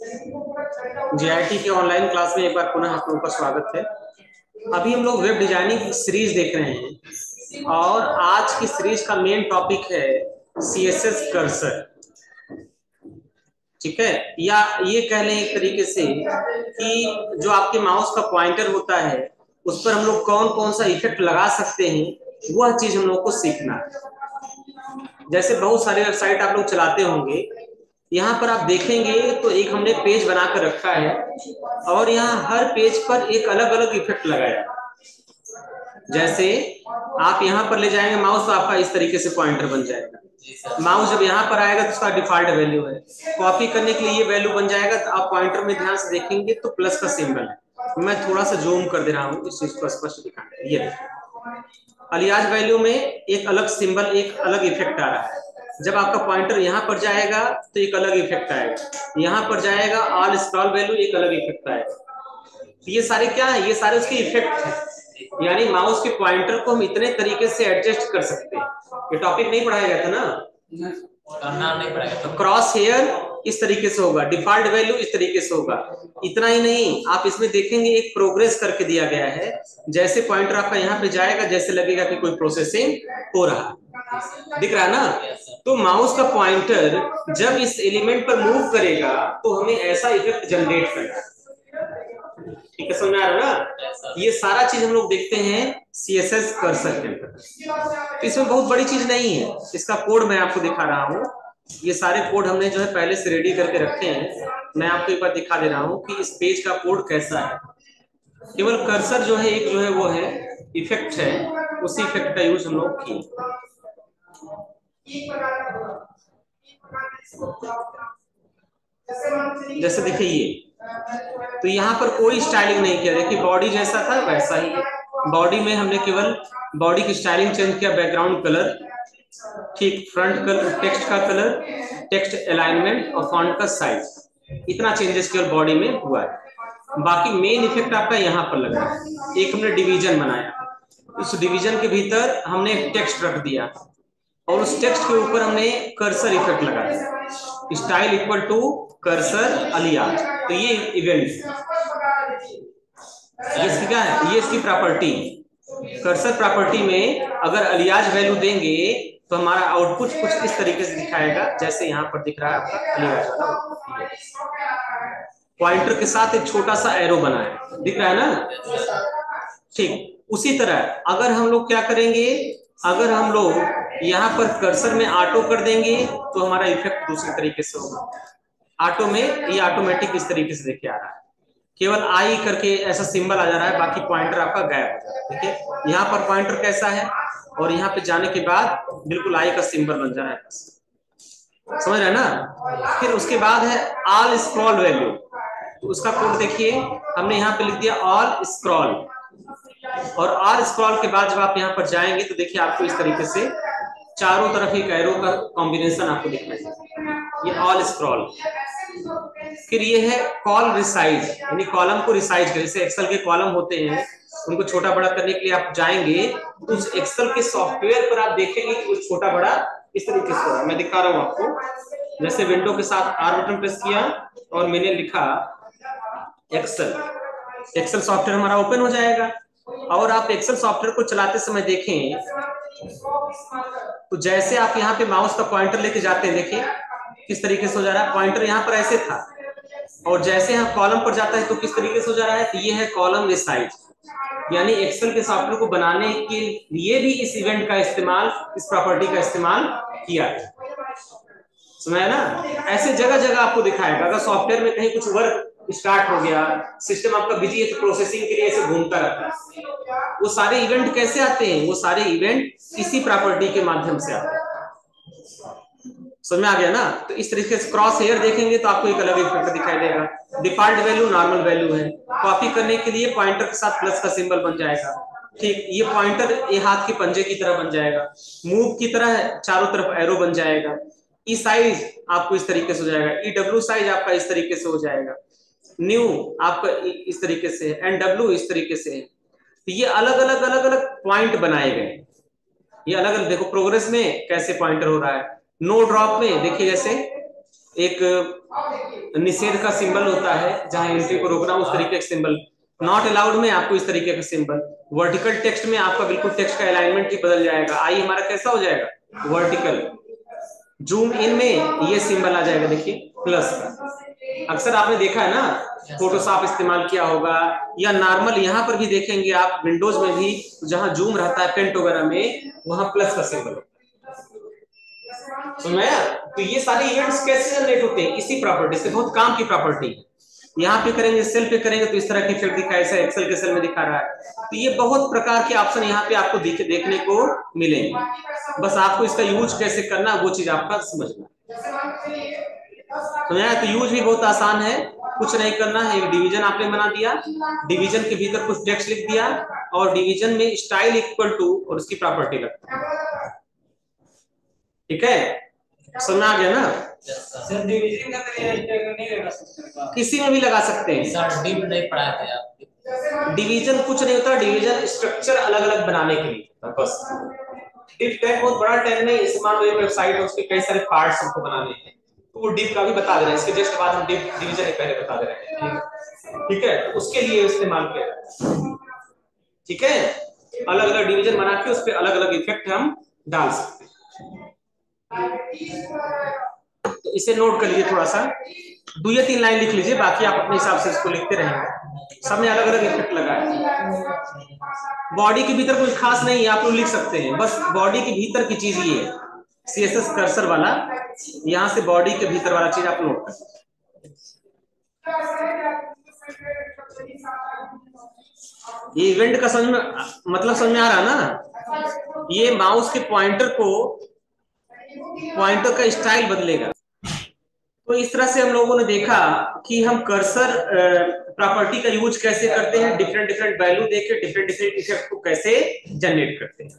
GIT के online class में एक बार पुनः आप लोगों का स्वागत है। अभी हम लोग वेब डिजाइनिंग सीरीज देख रहे हैं और आज की सीरीज का मेन टॉपिक है सीएसएस कर्सर। ठीक है, या ये कह लें एक तरीके से कि जो आपके माउस का पॉइंटर होता है उस पर हम लोग कौन कौन सा इफेक्ट लगा सकते हैं, वह चीज हम लोग को सीखना है। जैसे बहुत सारी वेबसाइट आप लोग चलाते होंगे, यहाँ पर आप देखेंगे तो एक हमने पेज बना कर रखा है और यहाँ हर पेज पर एक अलग अलग इफेक्ट लगाया। जैसे आप यहाँ पर ले जाएंगे माउस तो आपका इस तरीके से पॉइंटर बन जाएगा। माउस जब यहाँ पर आएगा तो उसका डिफॉल्ट वैल्यू है, कॉपी करने के लिए ये वैल्यू बन जाएगा। तो आप पॉइंटर में ध्यान से देखेंगे तो प्लस का सिंबल है। मैं थोड़ा सा जूम कर दे रहा हूँ इस चीज को स्पष्ट दिखाने। ये अलियास वैल्यू में एक अलग सिंबल, एक अलग इफेक्ट आ रहा है। जब आपका पॉइंटर यहाँ पर जाएगा तो एक अलग इफेक्ट आएगा, यहाँ पर जाएगा ऑल स्क्रॉल वैल्यू एक अलग इफेक्ट आएगा। ये सारे क्या है? ये सारे उसके इफेक्ट हैं। यानी माउस के पॉइंटर को हम इतने तरीके से एडजस्ट कर सकते हैं। ये टॉपिक नहीं पढ़ाया गया था ना, करना नहीं पड़ेगा। तो क्रॉस हेयर इस तरीके से होगा, डिफॉल्ट वैल्यू इस तरीके से होगा। इतना ही नहीं, आप इसमें देखेंगे एक प्रोग्रेस करके दिया गया है। जैसे पॉइंटर आपका यहाँ पे जाएगा, जैसे लगेगा कि कोई प्रोसेसिंग हो रहा है, दिख रहा है ना। तो माउस का पॉइंटर जब इस एलिमेंट पर मूव करेगा तो हमें ऐसा इफेक्ट जनरेट करेगा। ठीक है, समझ में आ रहा है ना। ये सारा चीज हम लोग देखते हैं सीएसएस कर्सर के अंदर। इसमें बहुत बड़ी चीज नहीं है, इसका कोड मैं आपको दिखा रहा हूँ। ये सारे कोड हमने जो है पहले से रेडी करके रखे हैं। मैं आपको एक बार दिखा दे रहा हूँ कि इस पेज का कोड कैसा है। केवल कर्सर जो है, एक जो है वो है इफेक्ट है, उसी इफेक्ट का यूज हम लोग किए। जैसे देखिए ये, तो यहाँ पर कोई स्टाइलिंग नहीं किया। देखिए बॉडी जैसा था वैसा ही है। बॉडी में हमने केवल बॉडी की स्टाइलिंग चेंज किया, बैकग्राउंड कलर, ठीक, फ्रंट कलर, टेक्स्ट का कलर, टेक्स्ट अलाइनमेंट और फॉन्ट का साइज, इतना चेंजेस केवल बॉडी में हुआ है। बाकी मेन इफेक्ट आपका यहाँ पर लगा है। एक हमने डिवीजन बनाया, उस डिवीजन के भीतर हमने टेक्स्ट रख दिया और उस टेक्स्ट के ऊपर हमने कर्सर इफेक्ट लगा दिया, style equal to cursor alias. तो ये इवेंट, ये इसकी क्या है, ये इसकी प्रॉपर्टी। कर्सर प्रॉपर्टी में अगर अलियास वैल्यू देंगे तो हमारा आउटपुट कुछ इस तरीके से दिखाएगा, जैसे यहाँ पर दिख रहा है आपका अलियास वाला पॉइंटर के साथ एक छोटा सा एरो बना है, दिख रहा है ना। ठीक उसी तरह अगर हम लोग क्या करेंगे, अगर हम लोग यहाँ पर कर्सर में ऑटो कर देंगे तो हमारा इफेक्ट दूसरे तरीके से होगा। ऑटो में ये ऑटोमेटिक इस तरीके से देखिए आ रहा है, केवल आई करके ऐसा सिंबल आ जा रहा है, बाकी पॉइंटर आपका गायब हो जा रहा है। देखिए यहाँ पर पॉइंटर कैसा है और यहाँ पे जाने के बाद बिल्कुल आई का सिंबल बन जा रहा है, समझ रहे हैं ना। फिर उसके बाद है ऑल स्क्रॉल वैल्यू, तो उसका कोड देखिए हमने यहाँ पे लिख दिया ऑल स्क्रॉल। और ऑल स्क्रॉल के बाद जब आप यहाँ पर जाएंगे तो देखिए आपको इस तरीके से चारों तरफ एक एरो का कॉम्बिनेशन आपको दिखाई देगा, ये ऑल स्क्रॉल। फिर ये है कॉल रिसाइज, यानी कॉलम को रिसाइज कर, जैसे एक्सेल के कॉलम होते हैं उनको छोटा बड़ा करने के लिए आप जाएंगे तो उस एक्सेल के सॉफ्टवेयर पर आप देखेंगे कि कुछ छोटा बड़ा इस तरीके से है। मैं दिखा रहा हूँ आपको, जैसे विंडो के साथ आर बटन प्रेस किया और मैंने लिखा एक्सेल, एक्सेल सॉफ्टवेयर हमारा ओपन हो जाएगा। और आप एक्सेल सॉफ्टवेयर को चलाते समय देखें तो जैसे आप यहाँ पे माउस का पॉइंटर लेके जाते हैं, देखिए किस तरीके से हो जा रहा है। पॉइंटर यहाँ पर ऐसे था और जैसे यहाँ कॉलम पर जाता है तो किस तरीके से हो जा रहा है। तो ये है कॉलम रिसाइज, यानी एक्सेल के सॉफ्टवेयर को बनाने के लिए भी इस इवेंट का इस्तेमाल, इस प्रॉपर्टी का इस्तेमाल किया है, समझा ना। ऐसे जगह जगह आपको दिखाएगा। अगर सॉफ्टवेयर में कहीं कुछ वर्क स्टार्ट हो गया, सिस्टम आपका बिजी है तो प्रोसेसिंग के लिए ऐसे घूमता रहता है। वो सारे इवेंट कैसे आते हैं, वो सारे इवेंट इसी प्रॉपर्टी के माध्यम से आते हैं, समझ में आ गया ना। तो इस तरीके से क्रॉस हेयर देखेंगे तो आपको एक अलग इफेक्ट दिखाई देगा। डिफॉल्ट वैल्यू नॉर्मल वैल्यू है, कॉपी करने के लिए पॉइंटर के साथ प्लस का सिंबल बन जाएगा। ठीक, ये पॉइंटर ये हाथ के पंजे की तरह बन जाएगा, मूव की तरह चारों तरफ एरो बन जाएगा। ई साइज आपको इस तरीके से हो जाएगा, ई डब्ल्यू साइज आपका इस तरीके से हो जाएगा, न्यू आपका इस तरीके से, एंड डब्ल्यू इस तरीके से है। तो ये अलग अलग अलग अलग पॉइंट बनाए गए, ये अलग अलग देखो प्रोग्रेस में कैसे पॉइंटर हो रहा है। नो ड्रॉप में देखिए जैसे एक निषेध का सिंबल होता है जहां एंट्री को रोकना, उस तरीके का सिंबल। नॉट अलाउड में आपको इस तरीके का सिंबल। वर्टिकल टेक्स्ट में आपका बिल्कुल टेक्स्ट का अलाइनमेंट ही बदल जाएगा। आई हमारा कैसा हो जाएगा, वर्टिकल। जूम इन में ये सिंबल आ जाएगा, देखिए प्लस का। अक्सर आपने देखा है ना, फोटोशॉप इस्तेमाल किया होगा, या नॉर्मल यहाँ पर भी देखेंगे आप विंडोज में भी, जहां जूम रहता है पेंट वगैरह में, वहां प्लस का सिंबल होता है। समझ में आया? तो ये सारे इवेंट्स कैसे जनरेट होते हैं, इसी प्रॉपर्टी से। बहुत काम की प्रॉपर्टी है। यहाँ पे करेंगे, सेल पे करेंगे तो इस तरह की इफेक्ट दिखा, ऐसा एक्सेल के सेल में दिखा रहा है। तो ये बहुत प्रकार के ऑप्शन यहाँ पे आपको देखने को मिलेंगे। बस आपको इसका यूज कैसे करना, वो चीज आपका समझना। तो यहाँ तो यूज भी बहुत आसान है, कुछ नहीं करना है। एक डिवीजन आपने बना दिया, डिवीजन के भीतर कुछ टेक्स्ट लिख दिया, और डिवीजन में स्टाइल इक्वल टू और उसकी प्रॉपर्टी लगता है। ठीक है, समझ आ गया ना? सर डिवीजन का तरीका नहीं लगा सकते, किसी में भी लगा सकते हैं सर। डीप नहीं पढ़ाए थे आप। डिवीजन कुछ नहीं होता, डिवीजन स्ट्रक्चर अलग अलग बनाने के लिए बस। डिप टैग बहुत बड़ा टैग नहीं, इस मान लो एक वेबसाइट है, उसके कई सारे पार्ट्स हमको बनाने हैं, तो वो डिप का भी बता दे रहे हैं। इसके जस्ट बाद हम डिप डिवीजन ही पहले बता दे रहे हैं। ठीक है, तो उसके लिए इस्तेमाल किया जाता है। ठीक है, अलग अलग डिवीजन बना के उस पर अलग अलग इफेक्ट हम डाल सकते हैं। तो इसे नोट कर लीजिए थोड़ा सा, 2 या 3 लाइन लिख लीजिए, बाकी आप अपने हिसाब से इसको लिखते रहेंगे। सब में अलग अलग इफेक्ट लगा है। बॉडी के भीतर कुछ खास नहीं है, आप लोग लिख सकते हैं, बस बॉडी के भीतर की चीज ये है, CSS कर्सर वाला, यहां से बॉडी के भीतर वाला चीज आप नोट कर। ये इवेंट का समझ में मतलब समझ में आ रहा ना? ये माउस के पॉइंटर का स्टाइल बदलेगा। तो इस तरह से हम लोगों ने देखा कि हम कर्सर प्रॉपर्टी का यूज कैसे करते हैं, डिफरेंट डिफरेंट वैल्यू देके डिफरेंट डिफरेंट इफेक्ट को कैसे जनरेट करते हैं।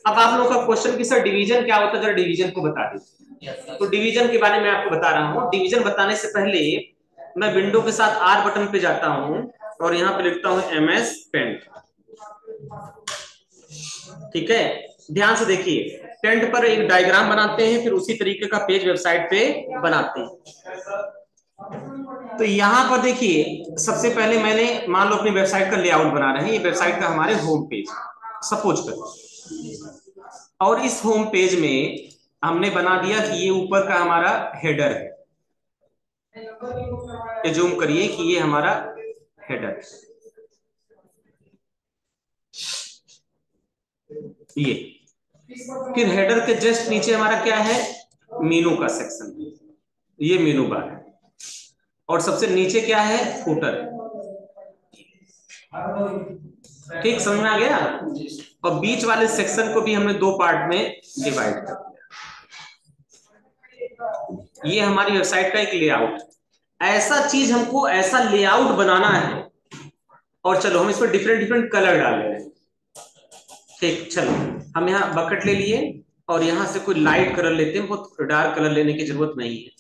अब आप लोगों का क्वेश्चन कि सर डिवीजन क्या होता है, जरा डिवीजन को बता दीजिए। तो डिवीजन के बारे में आपको बता रहा हूँ। डिवीजन बताने से पहले मैं विंडो के साथ R बटन पे जाता हूँ और यहाँ पे लिखता हूँ MS पेंट। ठीक है, ध्यान से देखिए, पेंट पर एक डायग्राम बनाते हैं, फिर उसी तरीके का पेज वेबसाइट पे बनाते हैं। तो यहाँ पर देखिए, सबसे पहले मैंने मान लो अपनी वेबसाइट का लेआउट बना रहे हैं, ये वेबसाइट का हमारे होम पेज सपोज करो, और इस होम पेज में हमने बना दिया कि ये ऊपर का हमारा हेडर है। ये जूम करिए कि ये हमारा हेडर है, ये। फिर हेडर के जस्ट नीचे हमारा क्या है, मेनू का सेक्शन, ये मेनू बार है, और सबसे नीचे क्या है, फुटर। ठीक, समझ में आ गया? और बीच वाले सेक्शन को भी हमने 2 पार्ट में डिवाइड कर दिया। ये हमारी वेबसाइट का एक लेआउट। ऐसा चीज हमको ऐसा लेआउट बनाना है, और चलो हम इसमें डिफरेंट डिफरेंट कलर डाल रहे हैं। ठीक, चलो हम यहाँ बकेट ले लिए और यहाँ से कोई लाइट कलर लेते हैं, बहुत डार्क कलर लेने की जरूरत नहीं है,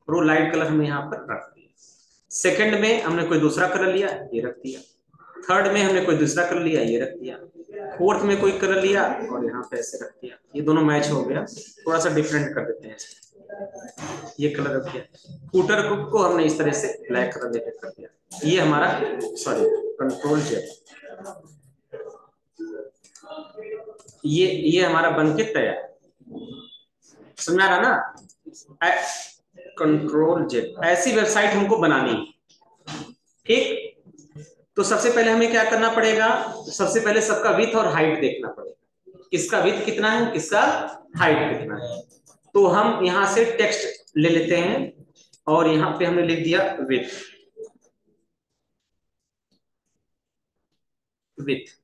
वो लाइट कलर हमने यहाँ पर रख दिया। सेकंड में हमने कोई दूसरा कलर लिया, ये रख दिया। थर्ड में हमने कोई दूसरा कलर लिया, ये रख दिया। फोर्थ में कोई कलर लिया और यहाँ पे ऐसे रख दिया। ये दोनों मैच हो गया, थोड़ा सा डिफरेंट कर देते हैं, ये कलर रख दिया। फुटर को हमने इस तरह से ब्लैक कलर देकर कर दिया। ये हमारा, सॉरी, कंट्रोल जेड, ये हमारा बनके तैयार। समझ आ रहा ना? कंट्रोल जेड, ऐसी वेबसाइट हमको बनानी है। ठीक, तो सबसे पहले हमें क्या करना पड़ेगा, सबसे पहले सबका विड्थ और हाइट देखना पड़ेगा, किसका विड्थ कितना है, किसका हाइट कितना है। तो हम यहां से टेक्स्ट ले लेते हैं और यहां पे हमने लिख दिया विड्थ, विड्थ।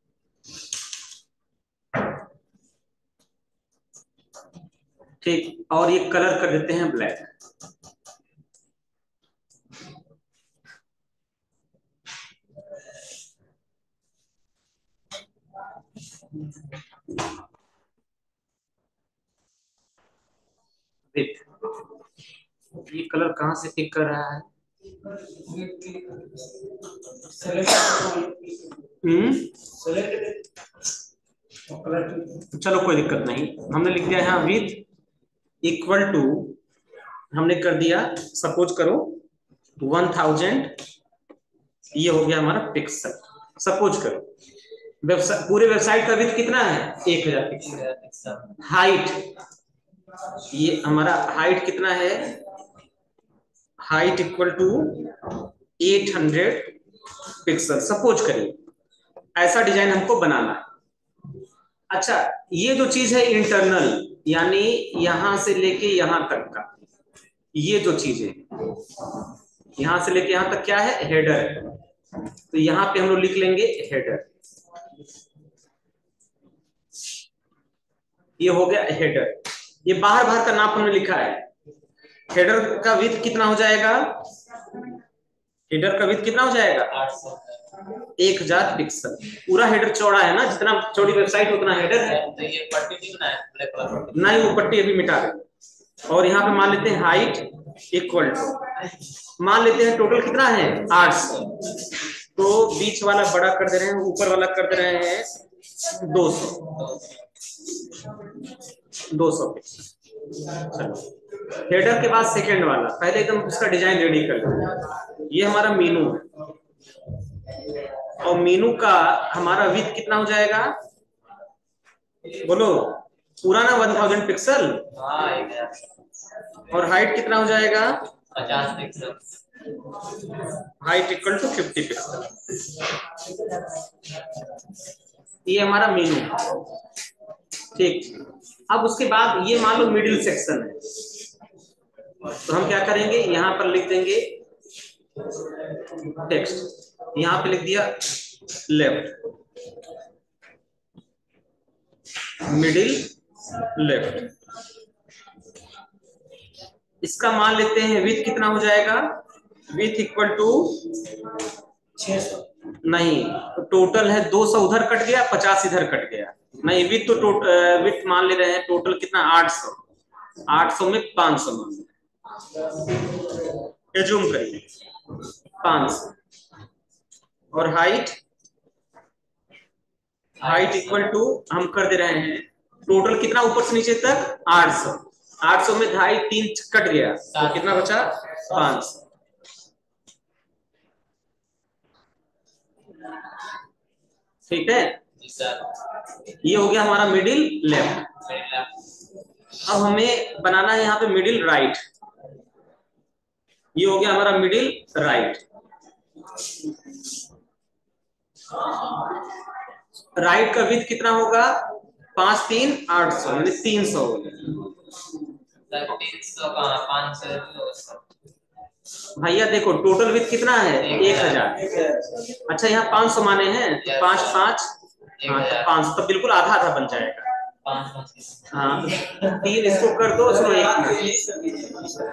ठीक, और ये कलर कर देते हैं ब्लैक। विड्थ, ये कलर कहां से पिक कर रहा है? चलो कोई दिक्कत नहीं, हमने लिख दिया यहाँ विड्थ इक्वल टू हमने कर दिया, सपोज करो 1000, ये हो गया हमारा पिक्सल। सपोज करो पूरे वेबसाइट का विड्थ कितना है 1000 पिक्सल। हाइट, ये हमारा हाइट कितना है, height equal to 800 pixel. Suppose करिए ऐसा डिजाइन हमको बनाना है। अच्छा, ये जो चीज है इंटरनल, यानी यहां से लेके यहां तक का, ये जो चीज है यहां से लेके यहां तक क्या है, हेडर। तो यहां पे हम लोग लिख लेंगे हेडर, ये हो गया हेडर। ये बाहर बाहर का नाप हमने लिखा है। हेडर का विड्थ कितना हो जाएगा, हेडर का विड्थ कितना हो जाएगा 1000 पिक्सल। पूरा हेडर चौड़ा है ना, जितना चौड़ी वेबसाइट उतना हेडर है। तो ये पट्टी नहीं बनाया, ब्लैक कलर पट्टी नहीं, वो पट्टी अभी मिटा देंगे। और यहाँ पे मान लेते हैं हाइट इक्वल टू, मान लेते हैं टोटल कितना है 800, तो बीच वाला बड़ा कर दे रहे हैं, ऊपर वाला कर दे रहे हैं 200 पिक्सल। चलो हेडर के बाद सेकंड वाला, पहले एकदम उसका डिजाइन रेडी कर लो। ये हमारा मेनू है, और मेनू का हमारा विड्थ कितना हो जाएगा, बोलो पूरा ना 1000 पिक्सल, और हाइट कितना हो जाएगा 50 pixel. Height equal to 50 pixel. ये हमारा मेनू, ठीक। अब उसके बाद ये मान लो मिडिल सेक्शन है, तो हम क्या करेंगे, यहां पर लिख देंगे टेक्स्ट, यहां पे लिख दिया लेफ्ट, मिडिल लेफ्ट। इसका मान लेते हैं विड्थ कितना हो जाएगा, विड्थ इक्वल टू 600, नहीं टोटल है 200 उधर कट गया, 50 इधर कट गया, नहीं विड्थ तो विड्थ मान ले रहे हैं टोटल कितना 800, 800 में 500 मान लें, एज्यूम करिए 500। और हाइट, हाइट इक्वल टू हम कर दे रहे हैं टोटल कितना ऊपर से नीचे तक 800, 800 में 2.5 3 कट गया, तो कितना बचा 500। ठीक है, ये हो गया हमारा मिडिल लेफ्ट। अब हमें बनाना है यहाँ पे मिडिल राइट, ये हो गया हमारा मिडिल राइट। राइट का विड्थ कितना होगा 5 3 800 यानी 300 हो गया। 500 भैया देखो टोटल विड्थ कितना है 1000। अच्छा यहाँ 500 माने हैं, 5 5, हाँ तो 500 तो बिल्कुल आधा आधा बन जाएगा। हाँ 3 इसको कर दो, सुनो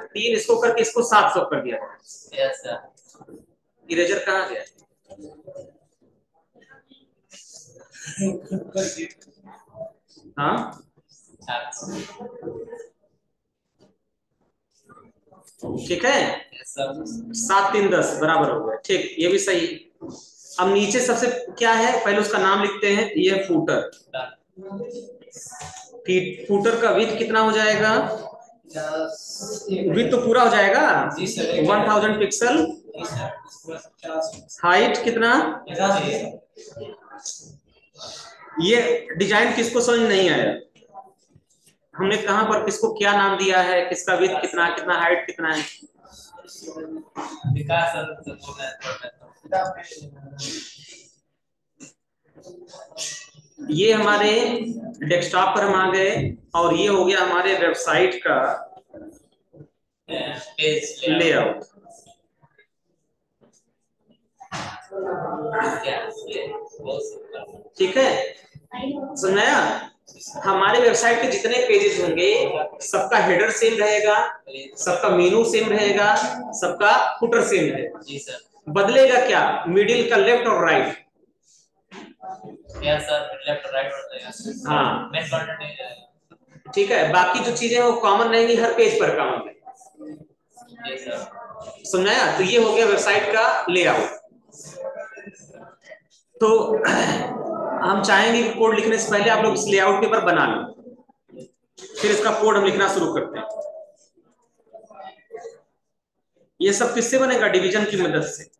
3 इसको करके इसको 700 कर दिया। इरेजर कहाँ गया, हाँ ठीक है, 7 3 10 बराबर हो गया, ठीक ये भी सही। अब नीचे सबसे क्या है, पहले उसका नाम लिखते हैं, ये फूटर। फूटर का विड्थ कितना हो जाएगा, विड्थ तो पूरा हो जाएगा 1000 पिक्सल, हाइट कितना। ये डिजाइन किसको समझ नहीं आया, हमने कहां पर किसको क्या नाम दिया है, किसका विड्थ कितना, कितना हाइट कितना है। ये हमारे डेस्कटॉप पर हम आ गए, और ये हो गया हमारे वेबसाइट का लेआउट। ठीक है, समझाया। हमारे वेबसाइट के जितने पेजेस होंगे सबका हेडर सेम रहेगा, सबका मेनू सेम रहेगा, सबका फुटर सेम रहेगा। जी सर। बदलेगा क्या, मिडिल का लेफ्ट और राइट। यस सर, लेफ्ट और राइट। हाँ मेन कंटेंट नहीं रहेगा। ठीक है, बाकी जो चीजें वो कॉमन रहेंगी, हर पेज पर कॉमन रहेगी। यस सर, समझाया। तो ये हो गया वेबसाइट का लेआउट। तो हम चाहेंगे कि कोड लिखने से पहले आप लोग इस लेआउट पेपर बना लो, फिर इसका कोड हम लिखना शुरू करते हैं। ये सब किससे बनेगा? डिवीजन की मदद से।